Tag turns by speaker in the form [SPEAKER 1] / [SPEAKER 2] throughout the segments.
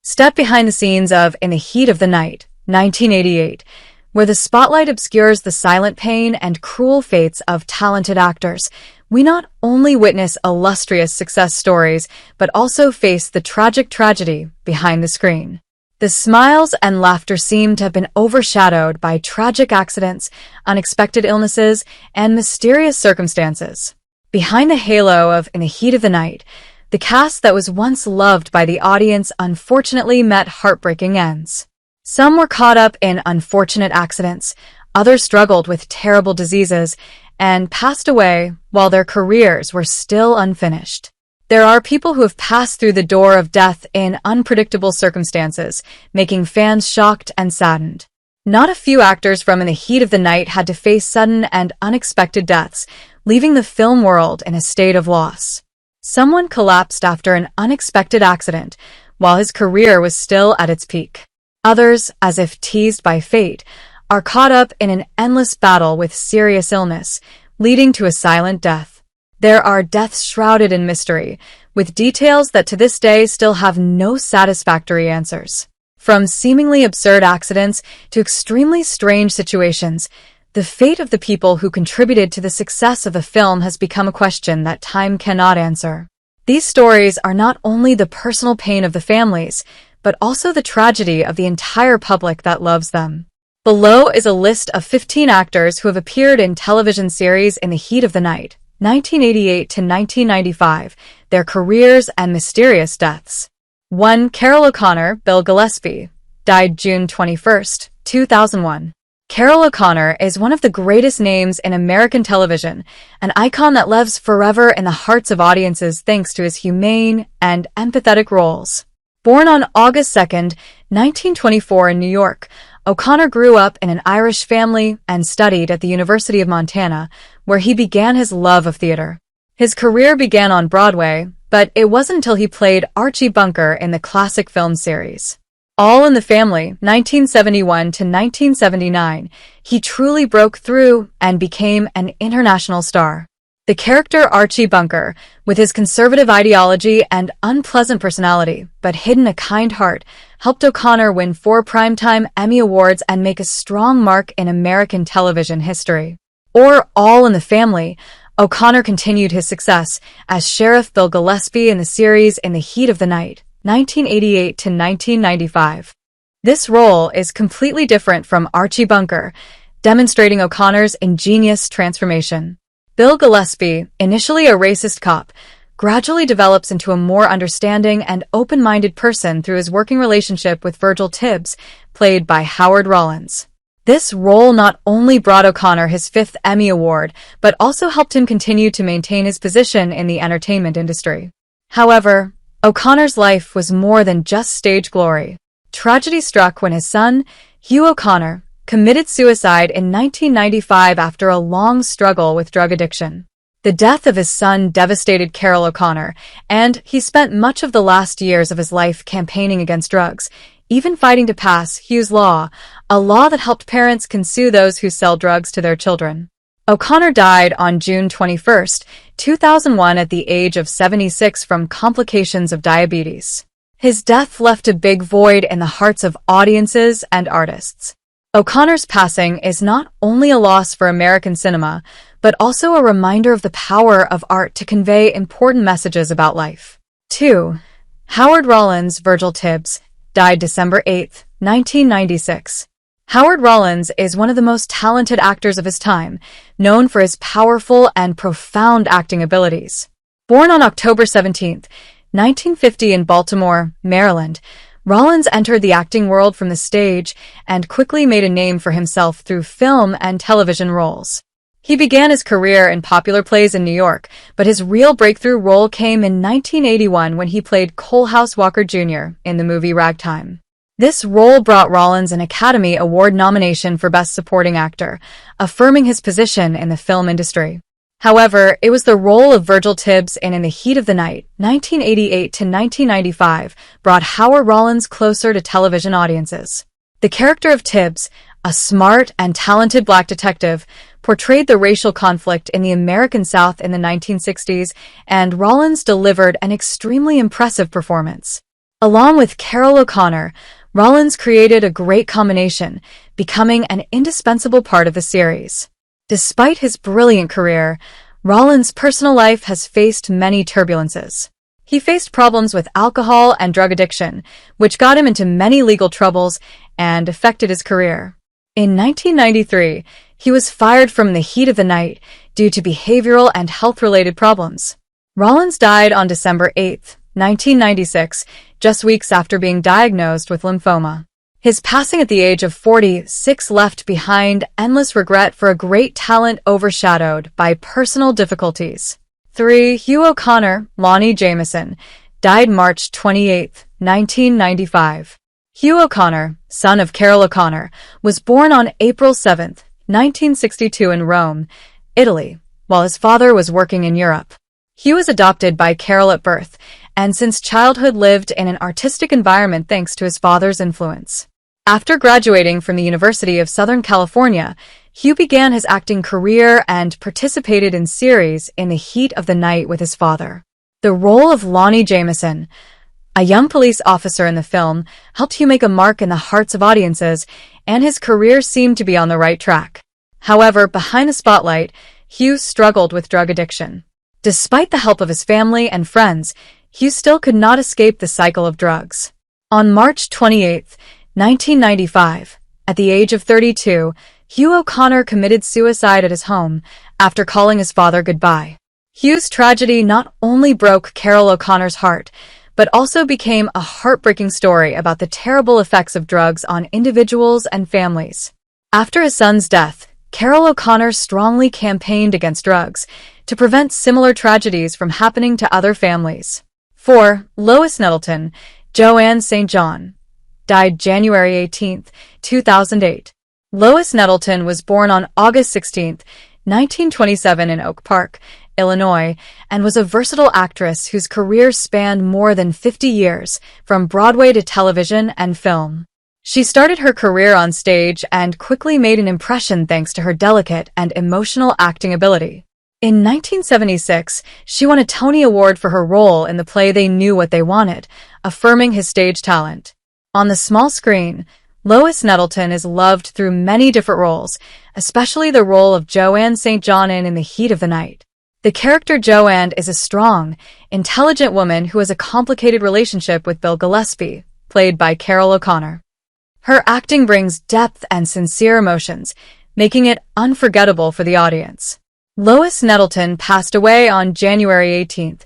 [SPEAKER 1] Step behind the scenes of In the Heat of the Night, 1988, where the spotlight obscures the silent pain and cruel fates of talented actors. We not only witness illustrious success stories, but also face the tragic tragedy behind the screen. The smiles and laughter seem to have been overshadowed by tragic accidents, unexpected illnesses, and mysterious circumstances. Behind the halo of In the Heat of the Night, the cast that was once loved by the audience unfortunately met heartbreaking ends. Some were caught up in unfortunate accidents, others struggled with terrible diseases, and passed away while their careers were still unfinished. There are people who have passed through the door of death in unpredictable circumstances, making fans shocked and saddened. Not a few actors from In the Heat of the Night had to face sudden and unexpected deaths, leaving the film world in a state of loss. Someone collapsed after an unexpected accident, while his career was still at its peak. Others, as if teased by fate, are caught up in an endless battle with serious illness, leading to a silent death. There are deaths shrouded in mystery, with details that to this day still have no satisfactory answers. From seemingly absurd accidents to extremely strange situations, the fate of the people who contributed to the success of the film has become a question that time cannot answer. These stories are not only the personal pain of the families, but also the tragedy of the entire public that loves them. Below is a list of 15 actors who have appeared in television series In the Heat of the Night, 1988 to 1995, their careers and mysterious deaths. 1. Carroll O'Connor, Bill Gillespie, died June 21, 2001. Carroll O'Connor is one of the greatest names in American television, an icon that lives forever in the hearts of audiences thanks to his humane and empathetic roles. Born on August 2, 1924 in New York, O'Connor grew up in an Irish family and studied at the University of Montana, where he began his love of theater. His career began on Broadway, but it wasn't until he played Archie Bunker in the classic film series All in the Family, 1971 to 1979, he truly broke through and became an international star. The character Archie Bunker, with his conservative ideology and unpleasant personality, but hidden a kind heart, helped O'Connor win 4 Primetime Emmy Awards and make a strong mark in American television history. Or All in the Family, O'Connor continued his success as Sheriff Bill Gillespie in the series In the Heat of the Night, 1988 to 1995. This role is completely different from Archie Bunker, demonstrating O'Connor's ingenious transformation. Bill Gillespie, initially a racist cop, gradually develops into a more understanding and open-minded person through his working relationship with Virgil Tibbs, played by Howard Rollins. This role not only brought O'Connor his 5th Emmy Award, but also helped him continue to maintain his position in the entertainment industry. However, O'Connor's life was more than just stage glory. Tragedy struck when his son, Hugh O'Connor, committed suicide in 1995 after a long struggle with drug addiction. The death of his son devastated Carroll O'Connor, and he spent much of the last years of his life campaigning against drugs, even fighting to pass Hugh's Law, a law that helped parents can sue those who sell drugs to their children. O'Connor died on June 21, 2001 at the age of 76 from complications of diabetes. His death left a big void in the hearts of audiences and artists. O'Connor's passing is not only a loss for American cinema, but also a reminder of the power of art to convey important messages about life. 2. Howard Rollins, Virgil Tibbs, died December 8, 1996. Howard Rollins is one of the most talented actors of his time, known for his powerful and profound acting abilities. Born on October 17, 1950 in Baltimore, Maryland, Rollins entered the acting world from the stage and quickly made a name for himself through film and television roles. He began his career in popular plays in New York, but his real breakthrough role came in 1981 when he played Coalhouse Walker Jr. in the movie Ragtime. This role brought Rollins an Academy Award nomination for Best Supporting Actor, affirming his position in the film industry. However, it was the role of Virgil Tibbs in the Heat of the Night, 1988 to 1995, brought Howard Rollins closer to television audiences. The character of Tibbs, a smart and talented black detective, portrayed the racial conflict in the American South in the 1960s, and Rollins delivered an extremely impressive performance. Along with Carroll O'Connor, Rollins created a great combination, becoming an indispensable part of the series. Despite his brilliant career, Rollins' personal life has faced many turbulences. He faced problems with alcohol and drug addiction, which got him into many legal troubles and affected his career. In 1993, he was fired from the heat of the night due to behavioral and health-related problems. Rollins died on December 8, 1996, just weeks after being diagnosed with lymphoma. His passing at the age of 46 left behind endless regret for a great talent overshadowed by personal difficulties. 3. Hugh O'Connor, Lonnie Jameson, died March 28, 1995. Hugh O'Connor, son of Carroll O'Connor, was born on April 7, 1962 in Rome, Italy, while his father was working in Europe. Hugh was adopted by Carroll at birth, and since childhood lived in an artistic environment thanks to his father's influence. After graduating from the University of Southern California, Hugh began his acting career and participated in series in the heat of the night with his father. The role of Lonnie Jameson, a young police officer in the film, helped Hugh make a mark in the hearts of audiences, and his career seemed to be on the right track. However, behind the spotlight, Hugh struggled with drug addiction. Despite the help of his family and friends, Hugh still could not escape the cycle of drugs. On March 28, 1995, at the age of 32, Hugh O'Connor committed suicide at his home after calling his father goodbye. Hugh's tragedy not only broke Carroll O'Connor's heart, but also became a heartbreaking story about the terrible effects of drugs on individuals and families. After his son's death, Carroll O'Connor strongly campaigned against drugs to prevent similar tragedies from happening to other families. 4. Lois Nettleton, Joanne St. John, died January 18, 2008. Lois Nettleton was born on August 16, 1927 in Oak Park, Illinois, and was a versatile actress whose career spanned more than 50 years, from Broadway to television and film. She started her career on stage and quickly made an impression thanks to her delicate and emotional acting ability. In 1976, she won a Tony Award for her role in the play They Knew What They Wanted, affirming his stage talent. On the small screen, Lois Nettleton is loved through many different roles, especially the role of Joanne St. John in The Heat of the Night. The character Joanne is a strong, intelligent woman who has a complicated relationship with Bill Gillespie, played by Carroll O'Connor. Her acting brings depth and sincere emotions, making it unforgettable for the audience. Lois Nettleton passed away on January 18,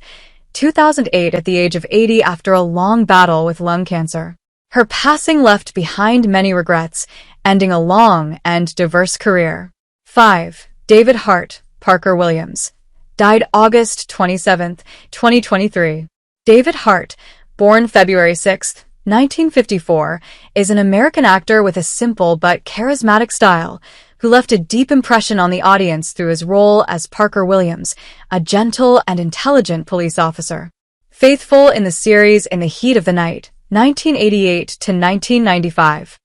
[SPEAKER 1] 2008 at the age of 80 after a long battle with lung cancer. Her passing left behind many regrets, ending a long and diverse career. 5. David Hart, Parker Williams, died August 27, 2023. David Hart, born February 6, 1954, is an American actor with a simple but charismatic style who left a deep impression on the audience through his role as Parker Williams, a gentle and intelligent police officer. Faithful in the series In the Heat of the Night, 1988 to 1995.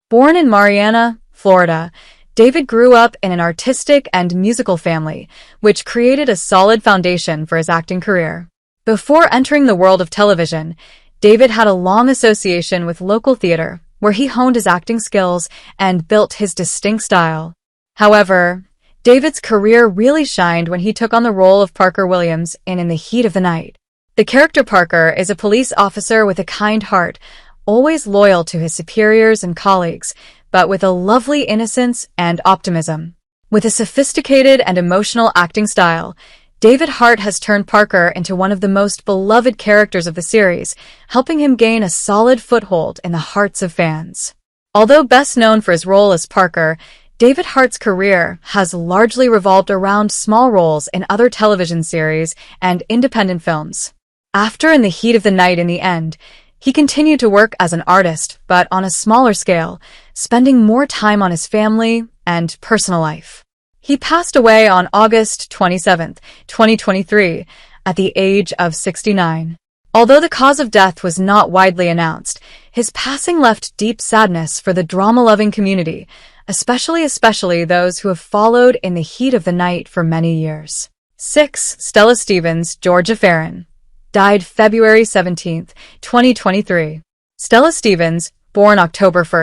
[SPEAKER 1] Born in Marianna, Florida, David grew up in an artistic and musical family, which created a solid foundation for his acting career. Before entering the world of television, David had a long association with local theater, where he honed his acting skills and built his distinct style. However, David's career really shined when he took on the role of Parker Williams in the Heat of the Night. The character Parker is a police officer with a kind heart, always loyal to his superiors and colleagues, but with a lovely innocence and optimism. With a sophisticated and emotional acting style, David Hart has turned Parker into one of the most beloved characters of the series, helping him gain a solid foothold in the hearts of fans. Although best known for his role as Parker, David Hart's career has largely revolved around small roles in other television series and independent films. After In the Heat of the Night in the end, he continued to work as an artist, but on a smaller scale, spending more time on his family and personal life. He passed away on August 27, 2023, at the age of 69. Although the cause of death was not widely announced, his passing left deep sadness for the drama-loving community, especially those who have followed In the Heat of the Night for many years. 6. Stella Stevens, Georgia Farron, died February 17, 2023. Stella Stevens, born October 1,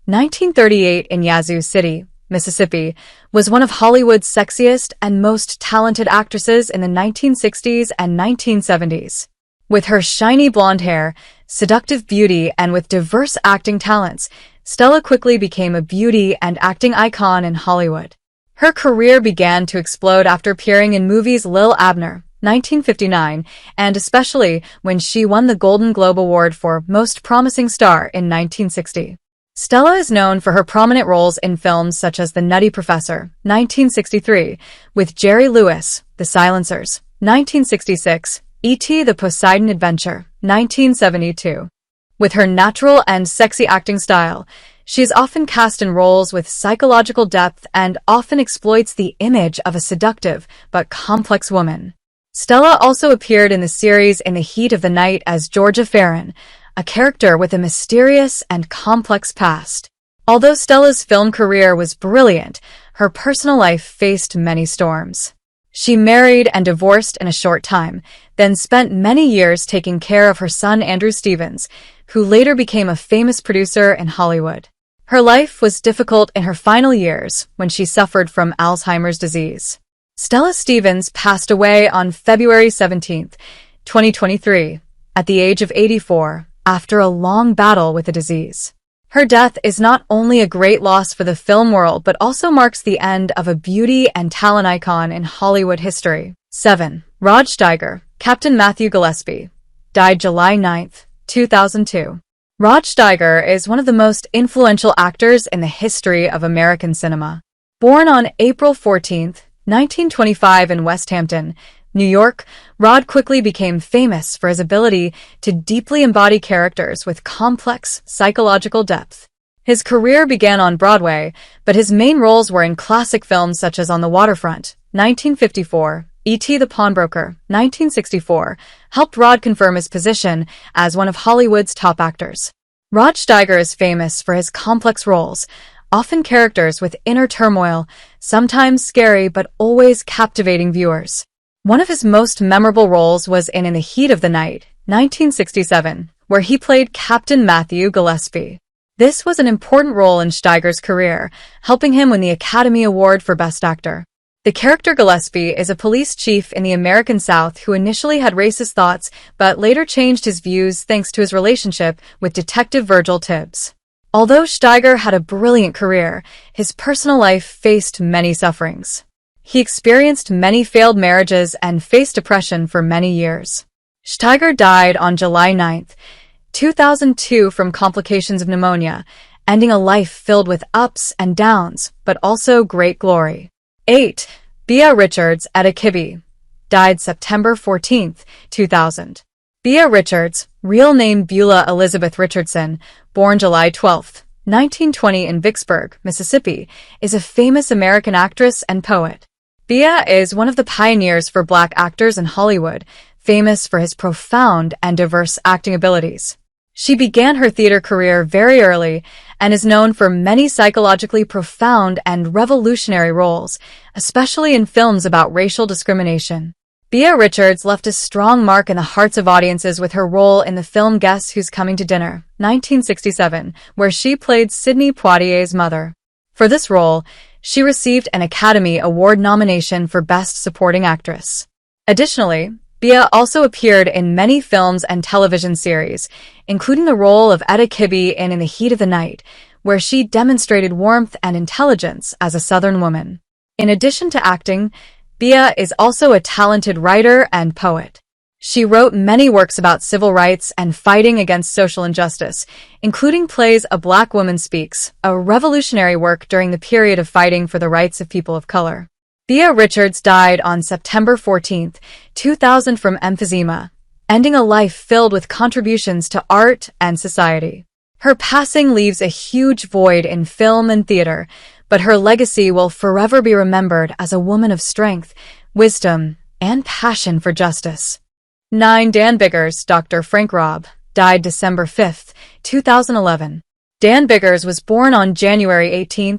[SPEAKER 1] 1938 in Yazoo City, Mississippi, was one of Hollywood's sexiest and most talented actresses in the 1960s and 1970s. With her shiny blonde hair, seductive beauty, and with diverse acting talents, Stella quickly became a beauty and acting icon in Hollywood. Her career began to explode after appearing in movies Lil Abner, 1959, and especially when she won the Golden Globe Award for Most Promising Star in 1960. Stella is known for her prominent roles in films such as The Nutty Professor, 1963, with Jerry Lewis, The Silencers, 1966, E.T. The Poseidon Adventure, 1972. With her natural and sexy acting style, she is often cast in roles with psychological depth and often exploits the image of a seductive but complex woman. Stella also appeared in the series In the Heat of the Night as Georgia Farron, a character with a mysterious and complex past. Although Stella's film career was brilliant, her personal life faced many storms. She married and divorced in a short time, then spent many years taking care of her son Andrew Stevens, who later became a famous producer in Hollywood. Her life was difficult in her final years when she suffered from Alzheimer's disease. Stella Stevens passed away on February 17, 2023, at the age of 84, after a long battle with the disease. Her death is not only a great loss for the film world but also marks the end of a beauty and talent icon in Hollywood history. 7. Rod Steiger, Captain Matthew Gillespie, died July 9, 2002. Rod Steiger is one of the most influential actors in the history of American cinema. Born on April 14, 1925 in West Hampton, New York, Rod quickly became famous for his ability to deeply embody characters with complex psychological depth. His career began on Broadway, but his main roles were in classic films such as On the Waterfront, 1954, E.T. the Pawnbroker, 1964, helped Rod confirm his position as one of Hollywood's top actors. Rod Steiger is famous for his complex roles, often characters with inner turmoil, sometimes scary but always captivating viewers. One of his most memorable roles was in the Heat of the Night, 1967, where he played Captain Matthew Gillespie. This was an important role in Steiger's career, helping him win the Academy Award for Best Actor. The character Gillespie is a police chief in the American South who initially had racist thoughts but later changed his views thanks to his relationship with Detective Virgil Tibbs. Although Steiger had a brilliant career, his personal life faced many sufferings. He experienced many failed marriages and faced depression for many years. Steiger died on July 9, 2002 from complications of pneumonia, ending a life filled with ups and downs, but also great glory. 8. Beah Richards, Etta Kibbe, died September 14, 2000. Beah Richards, real name Beulah Elizabeth Richardson, born July 12, 1920 in Vicksburg, Mississippi, is a famous American actress and poet. Beah is one of the pioneers for Black actors in Hollywood, famous for his profound and diverse acting abilities. She began her theater career very early and is known for many psychologically profound and revolutionary roles, especially in films about racial discrimination. Beah Richards left a strong mark in the hearts of audiences with her role in the film Guess Who's Coming to Dinner, 1967, where she played Sidney Poitier's mother. For this role, she received an Academy Award nomination for Best Supporting Actress. Additionally, Beah also appeared in many films and television series, including the role of Etta Kibbe in the Heat of the Night, where she demonstrated warmth and intelligence as a Southern woman. In addition to acting, Beah is also a talented writer and poet. She wrote many works about civil rights and fighting against social injustice, including plays A Black Woman Speaks, a revolutionary work during the period of fighting for the rights of people of color. Beah Richards died on September 14, 2000 from emphysema, ending a life filled with contributions to art and society. Her passing leaves a huge void in film and theater, but her legacy will forever be remembered as a woman of strength, wisdom, and passion for justice. 9. Dan Biggers, Dr. Frank Robb, died December 5, 2011. Dan Biggers was born on January 18,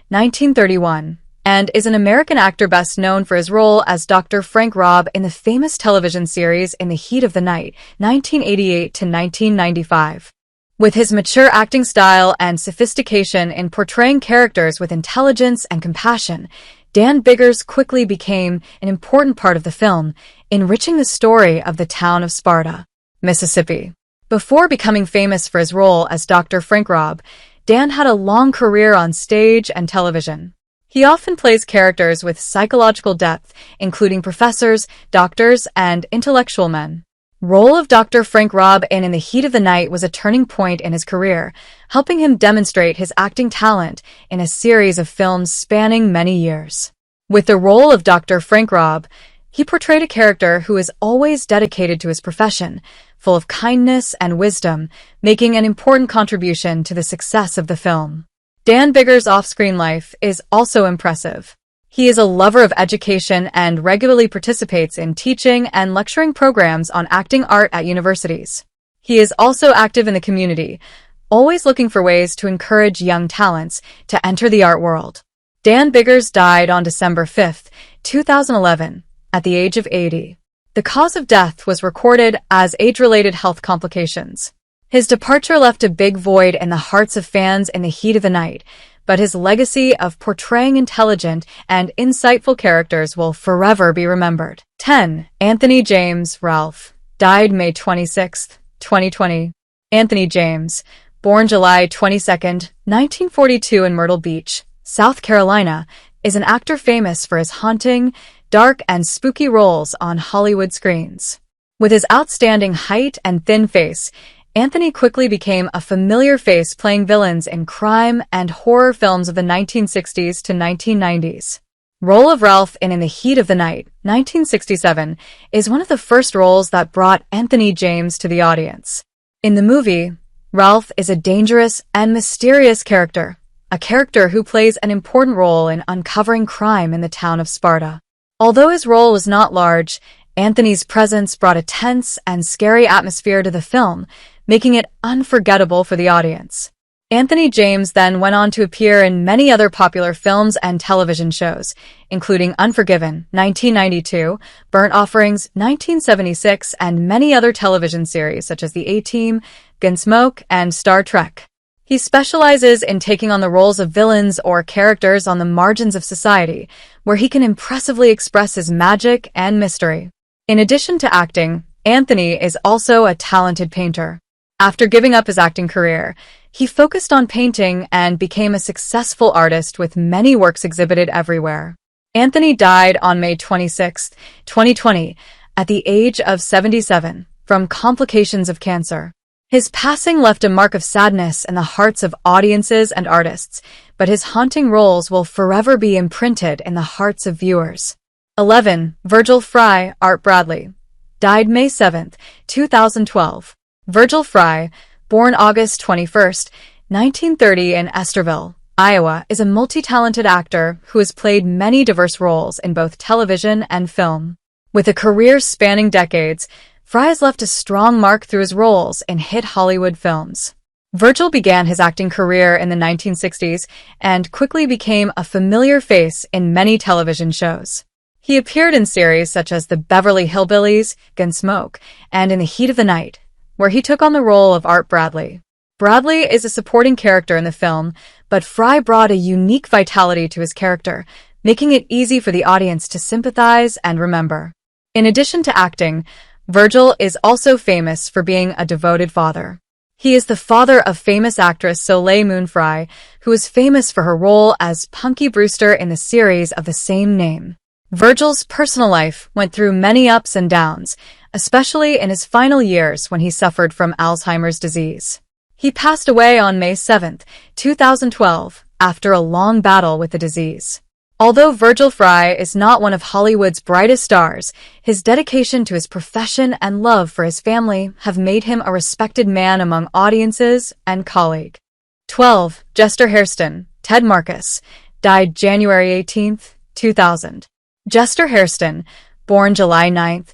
[SPEAKER 1] 1931, and is an American actor best known for his role as Dr. Frank Robb in the famous television series In the Heat of the Night, 1988 to 1995. With his mature acting style and sophistication in portraying characters with intelligence and compassion, Dan Biggers quickly became an important part of the film, enriching the story of the town of Sparta, Mississippi. Before becoming famous for his role as Dr. Frank Robb, Dan had a long career on stage and television. He often plays characters with psychological depth, including professors, doctors, and intellectual men. Role of Dr. Frank Robb in the Heat of the Night was a turning point in his career, helping him demonstrate his acting talent in a series of films spanning many years. With the role of Dr. Frank Robb, he portrayed a character who is always dedicated to his profession, full of kindness and wisdom, making an important contribution to the success of the film. Dan Biggers' off-screen life is also impressive. He is a lover of education and regularly participates in teaching and lecturing programs on acting art at universities. He is also active in the community, always looking for ways to encourage young talents to enter the art world. Dan Biggers died on December 5, 2011, at the age of 80. The cause of death was recorded as age-related health complications. His departure left a big void in the hearts of fans in the heat of the night, but his legacy of portraying intelligent and insightful characters will forever be remembered. 10. Anthony James Ralph died May 26, 2020. Anthony James, born July 22, 1942 in Myrtle Beach, South Carolina, is an actor famous for his haunting, dark, and spooky roles on Hollywood screens. With his outstanding height and thin face, Anthony quickly became a familiar face playing villains in crime and horror films of the 1960s to 1990s. Role of Ralph in the Heat of the Night, 1967, is one of the first roles that brought Anthony James to the audience. In the movie, Ralph is a dangerous and mysterious character, a character who plays an important role in uncovering crime in the town of Sparta. Although his role was not large, Anthony's presence brought a tense and scary atmosphere to the film, making it unforgettable for the audience. Anthony James then went on to appear in many other popular films and television shows, including Unforgiven, 1992, Burnt Offerings, 1976, and many other television series such as The A-Team, Gunsmoke, and Star Trek. He specializes in taking on the roles of villains or characters on the margins of society, where he can impressively express his magic and mystery. In addition to acting, Anthony is also a talented painter. After giving up his acting career, he focused on painting and became a successful artist with many works exhibited everywhere. Anthony died on May 26, 2020, at the age of 77, from complications of cancer. His passing left a mark of sadness in the hearts of audiences and artists, but his haunting roles will forever be imprinted in the hearts of viewers. 11. Virgil Frye, Art Bradley, died May 7, 2012. Virgil Frye, born August 21, 1930 in Esterville, Iowa, is a multi-talented actor who has played many diverse roles in both television and film. With a career spanning decades, Frye has left a strong mark through his roles in hit Hollywood films. Virgil began his acting career in the 1960s and quickly became a familiar face in many television shows. He appeared in series such as The Beverly Hillbillies, Gunsmoke, and In the Heat of the Night, where he took on the role of Art Bradley. Bradley is a supporting character in the film, but Frye brought a unique vitality to his character, making it easy for the audience to sympathize and remember. In addition to acting, Virgil is also famous for being a devoted father. He is the father of famous actress Soleil Moon Frye, who is famous for her role as Punky Brewster in the series of the same name. Virgil's personal life went through many ups and downs, especially in his final years when he suffered from Alzheimer's disease. He passed away on May 7, 2012, after a long battle with the disease. Although Virgil Frye is not one of Hollywood's brightest stars, his dedication to his profession and love for his family have made him a respected man among audiences and colleagues. 12. Jester Hairston, Ted Marcus, died January 18, 2000. Jester Hairston, born July 9,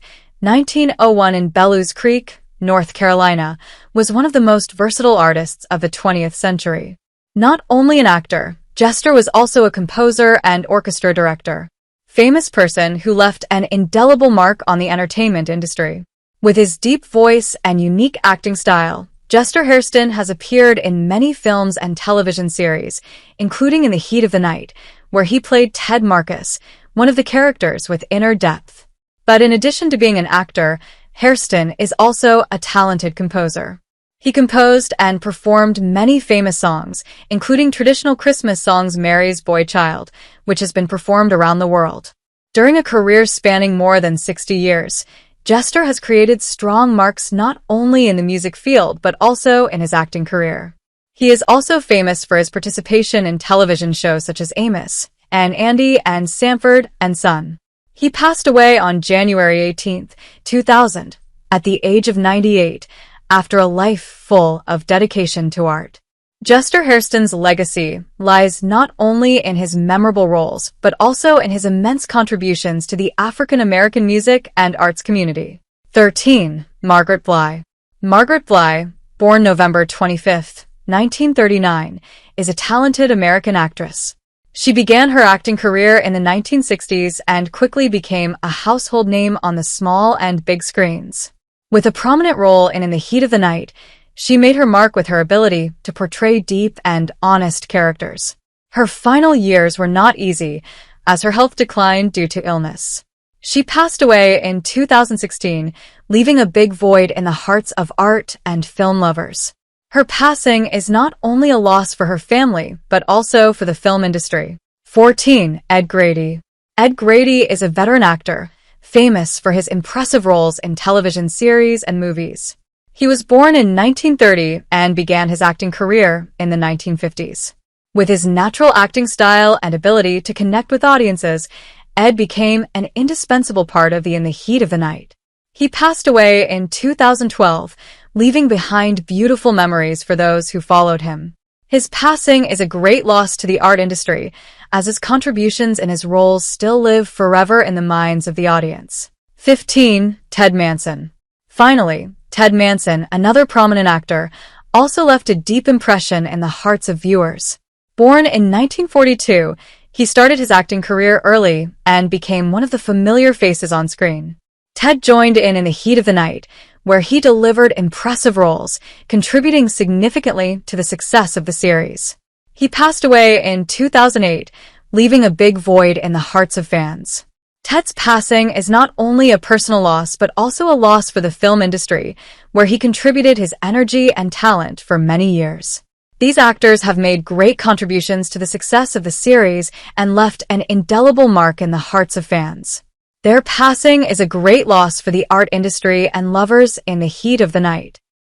[SPEAKER 1] 1901 in Bellows Creek, North Carolina, was one of the most versatile artists of the 20th century. Not only an actor, Jester was also a composer and orchestra director. Famous person who left an indelible mark on the entertainment industry. With his deep voice and unique acting style, Jester Hairston has appeared in many films and television series, including In the Heat of the Night, where he played Ted Marcus, one of the characters with inner depth. But in addition to being an actor, Hairston is also a talented composer. He composed and performed many famous songs, including traditional Christmas songs Mary's Boy Child, which has been performed around the world. During a career spanning more than 60 years, Jester has created strong marks not only in the music field but also in his acting career. He is also famous for his participation in television shows such as Amos, and Andy and Sanford and Son. He passed away on January 18, 2000, at the age of 98, after a life full of dedication to art. Jester Hairston's legacy lies not only in his memorable roles, but also in his immense contributions to the African-American music and arts community. 13. Margaret Bly. Margaret Bly, born November 25, 1939, is a talented American actress. She began her acting career in the 1960s and quickly became a household name on the small and big screens. With a prominent role in the Heat of the Night, she made her mark with her ability to portray deep and honest characters. Her final years were not easy, as her health declined due to illness. She passed away in 2016, leaving a big void in the hearts of art and film lovers. Her passing is not only a loss for her family, but also for the film industry. 14. Ed Grady. Ed Grady is a veteran actor, famous for his impressive roles in television series and movies. He was born in 1930 and began his acting career in the 1950s. With his natural acting style and ability to connect with audiences, Ed became an indispensable part of the In the Heat of the Night. He passed away in 2012, leaving behind beautiful memories for those who followed him. His passing is a great loss to the art industry, as his contributions and his roles still live forever in the minds of the audience. 15. Ted Manson. Finally, Ted Manson, another prominent actor, also left a deep impression in the hearts of viewers. Born in 1942, he started his acting career early and became one of the familiar faces on screen. Ted joined in the Heat of the Night, where he delivered impressive roles, contributing significantly to the success of the series. He passed away in 2008, leaving a big void in the hearts of fans. Ted's passing is not only a personal loss but also a loss for the film industry, where he contributed his energy and talent for many years. These actors have made great contributions to the success of the series and left an indelible mark in the hearts of fans. Their passing is a great loss for the art industry and lovers in the Heat of the Night.